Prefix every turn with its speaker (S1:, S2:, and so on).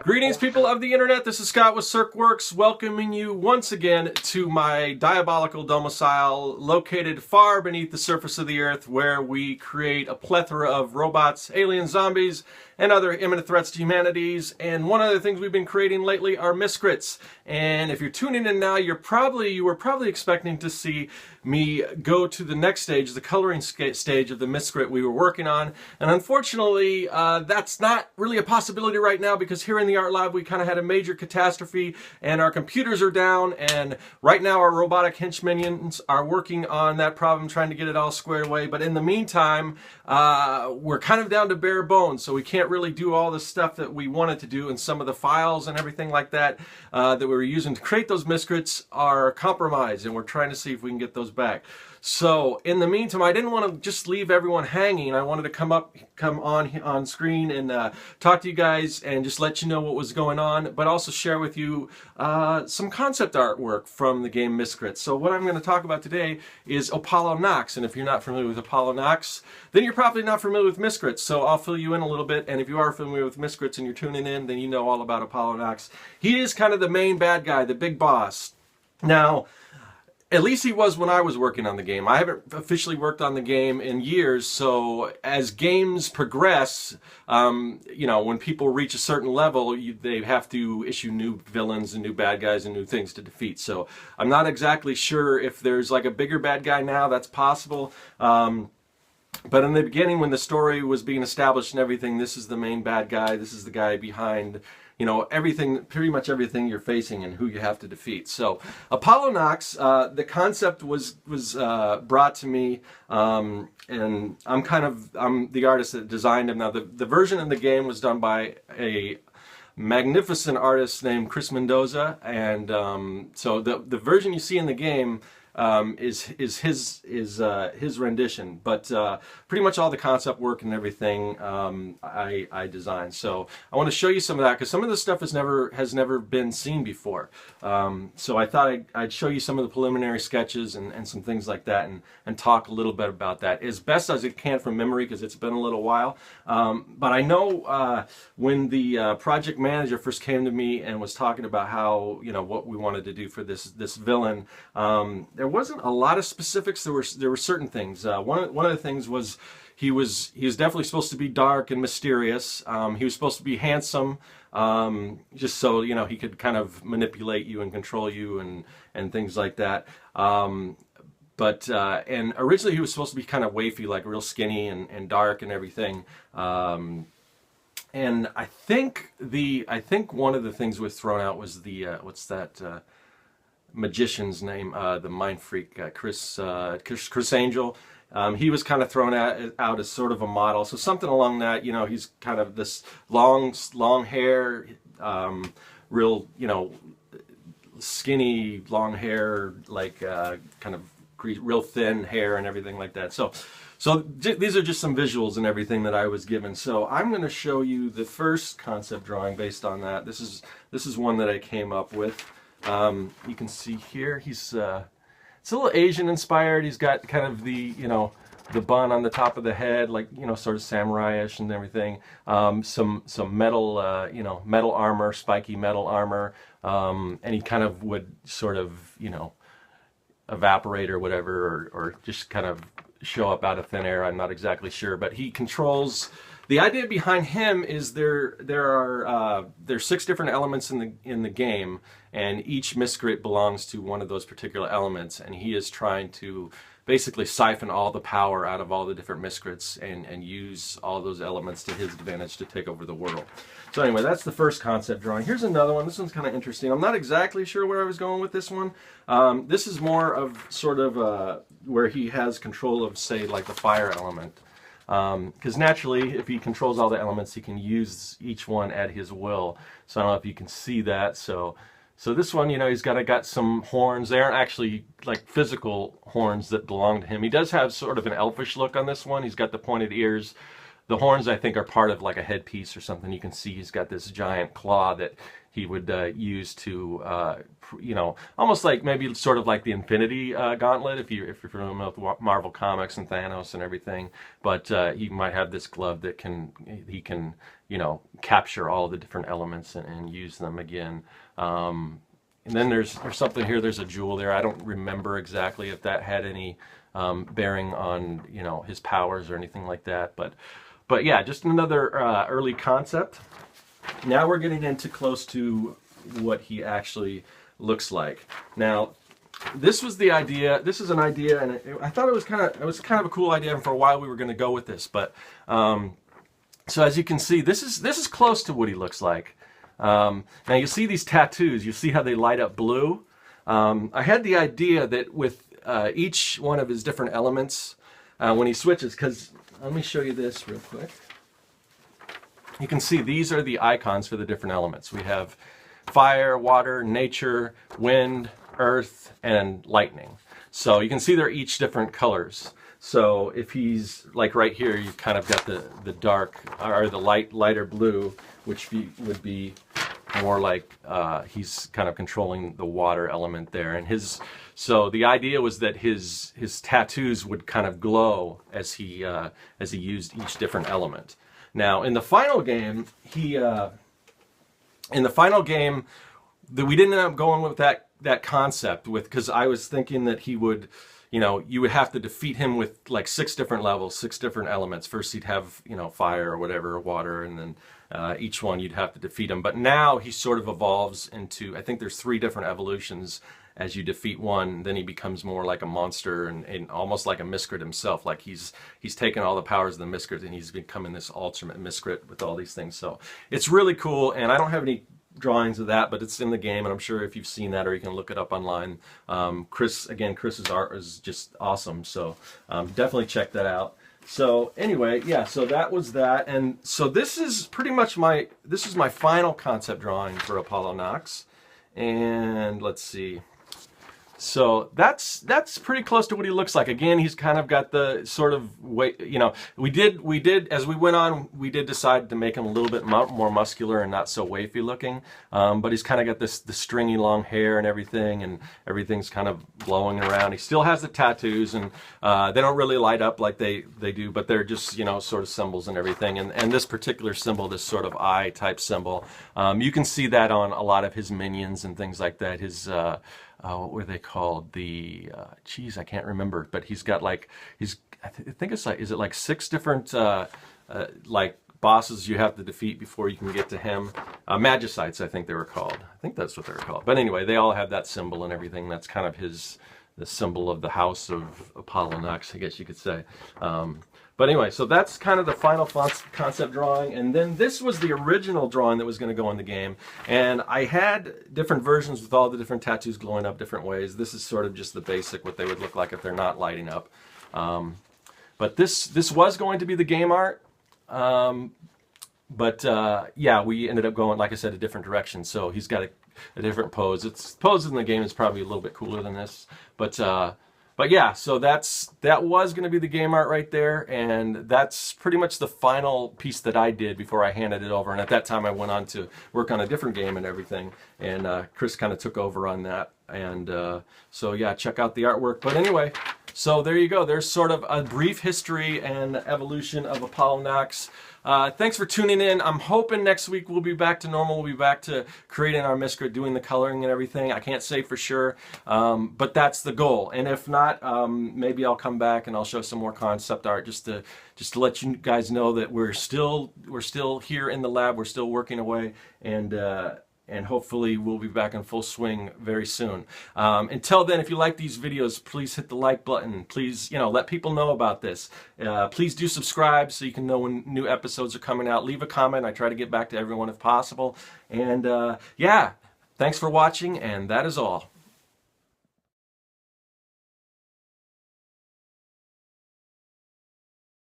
S1: Greetings, people of the internet. This is Scott with CircWorks, welcoming you once again to my diabolical domicile located far beneath the surface of the earth, where we create a plethora of robots, aliens, zombies, and other imminent threats to humanities. And one of the things we've been creating lately are Miscrits. And if you're tuning in now, you were probably expecting to see me go to the next stage, the coloring stage of the Miscrit we were working on. And unfortunately, that's not really a possibility right now, because here in the Art Lab we kind of had a major catastrophe and our computers are down, and right now our robotic hench minions are working on that problem, trying to get it all squared away. But in the meantime, we're kind of down to bare bones, so we can't really do all the stuff that we wanted to do, and some of the files and everything like that that we were using to create those Miscrits are compromised, and we're trying to see if we can get those back. So in the meantime, I didn't want to just leave everyone hanging. I wanted to come on screen and talk to you guys and just let you know what was going on, but also share with you some concept artwork from the game Miscrits. So what I'm going to talk about today is Apollo Nox, and if you're not familiar with Apollo Nox, then you're probably not familiar with Miscrits, so I'll fill you in a little bit. And if you are familiar with Miscrits and you're tuning in, then you know all about Apollo Nox. He is kind of the main bad guy, the big boss. Now, at least he was when I was working on the game. I haven't officially worked on the game in years, so as games progress, you know, when people reach a certain level, they have to issue new villains and new bad guys and new things to defeat. So I'm not exactly sure if there's like a bigger bad guy now. That's possible. But in the beginning, when the story was being established and everything, this is the main bad guy. This is the guy behind, you know, everything, pretty much everything you're facing and who you have to defeat. So Apollo Nox, the concept was brought to me, and I'm the artist that designed him. Now the version of the game was done by a magnificent artist named Chris Mendoza, and so the version you see in the game is his rendition, but pretty much all the concept work and everything I designed. So I want to show you some of that, because some of this stuff has never been seen before. So I thought I'd show you some of the preliminary sketches and some things like that, and talk a little bit about that as best as it can from memory, because it's been a little while. But I know when the project manager first came to me and was talking about how, you know, what we wanted to do for this villain, there wasn't a lot of specifics. There were certain things. One of the things was he was definitely supposed to be dark and mysterious. He was supposed to be handsome, just so, you know, he could kind of manipulate you and control you and things like that. And originally he was supposed to be kind of wafy, like real skinny and dark and everything. And I think one of the things was thrown out was the what's that magician's name, the mind freak, Chris Angel. He was kind of thrown out as sort of a model, so something along that. You know, he's kind of this long hair, real, you know, skinny long hair, like kind of real thin hair and everything like that. So these are just some visuals and everything that I was given. So I'm going to show you the first concept drawing based on that. This is one that I came up with. You can see here he's it's a little Asian inspired. He's got kind of the, you know, the bun on the top of the head, like, you know, sort of samurai-ish and everything. Some metal, you know, metal armor, spiky metal armor, and he kind of would sort of, you know, evaporate or whatever, or just kind of show up out of thin air. I'm not exactly sure, but he controls. The idea behind him is there's 6 different elements in the game, and each Miscrit belongs to one of those particular elements, and he is trying to basically siphon all the power out of all the different Miscrits and use all those elements to his advantage to take over the world. So anyway, that's the first concept drawing. Here's another one. This one's kind of interesting. I'm not exactly sure where I was going with this one. This is more of sort of where he has control of, say, like the fire element. Because naturally, if he controls all the elements, he can use each one at his will. So I don't know if you can see that. So this one, you know, he's got some horns. They aren't actually like physical horns that belong to him. He does have sort of an elfish look on this one. He's got the pointed ears, The horns, I think, are part of like a headpiece or something. You can see he's got this giant claw that he would use to, you know, almost like maybe sort of like the Infinity Gauntlet, if you're familiar with Marvel Comics and Thanos and everything. But he might have this glove that he can, you know, capture all the different elements and use them again. And then there's something here. There's a jewel there. I don't remember exactly if that had any bearing on, you know, his powers or anything like that. But yeah, just another early concept. Now we're getting into close to what he actually looks like. Now, this was the idea. This is an idea, and I thought it was kind of a cool idea. And for a while, we were going to go with this. But so as you can see, this is close to what he looks like. Now you see these tattoos. You see how they light up blue. I had the idea that with each one of his different elements, when he switches, because let me show you this real quick. You can see these are the icons for the different elements. We have fire, water, nature, wind, earth, and lightning. So you can see they're each different colors. So if he's like right here, you've kind of got the dark or the lighter blue, which would be more like he's kind of controlling the water element there. And so the idea was that his tattoos would kind of glow as he used each different element. Now, in the final game, we didn't end up going with that concept because I was thinking that he would, you know, you would have to defeat him with like 6 different levels, 6 different elements. First, he'd have, you know, fire or whatever, water, and then each one you'd have to defeat him. But now he sort of evolves into, I think there's 3 different evolutions. As you defeat one, then he becomes more like a monster and almost like a Miscrit himself. Like he's taken all the powers of the Miscrit and he's becoming this ultimate Miscrit with all these things. So it's really cool, and I don't have any drawings of that, but it's in the game, and I'm sure if you've seen that or you can look it up online. Chris's art is just awesome, so definitely check that out. So anyway, yeah, so that was that, and so this is pretty much my final concept drawing for Apollo Nox, and let's see. So that's pretty close to what he looks like. Again, he's kind of got the sort of weight, you know, we did as we went on, we did decide to make him a little bit more muscular and not so wafy looking. But he's kind of got the stringy long hair and everything's kind of blowing around. He still has the tattoos, and they don't really light up like they do, but they're just, you know, sort of symbols and everything. And this particular symbol, this sort of eye type symbol, you can see that on a lot of his minions and things like that. His what were they called? Geez, I can't remember. But he's got like I think it's like, is it like 6 different like bosses you have to defeat before you can get to him? Magicites, I think they were called. I think that's what they were called. But anyway, they all have that symbol and everything. That's kind of the symbol of the house of Apollo Nox, I guess you could say. But anyway, so that's kind of the final concept drawing, and then this was the original drawing that was going to go in the game, and I had different versions with all the different tattoos glowing up different ways. This is sort of just the basic, what they would look like if they're not lighting up. But this was going to be the game art, but yeah, we ended up going, like I said, a different direction. So he's got a different pose. Pose in the game is probably a little bit cooler than this, but yeah, so that was going to be the game art right there, and that's pretty much the final piece that I did before I handed it over. And at that time, I went on to work on a different game and everything, and Chris kind of took over on that. And so yeah, check out the artwork. But anyway, so there you go. There's sort of a brief history and evolution of Apollo Nox. Thanks for tuning in. I'm hoping next week we'll be back to normal. We'll be back to creating our Miscrit, doing the coloring and everything. I can't say for sure, but that's the goal. And if not, maybe I'll come back and I'll show some more concept art just to let you guys know that we're still here in the lab. We're still working away, and hopefully we'll be back in full swing very soon. Until then, if you like these videos, please hit the like button. Please, you know, let people know about this. Please do subscribe so you can know when new episodes are coming out. Leave a comment. I try to get back to everyone if possible. And yeah, thanks for watching, and that is all.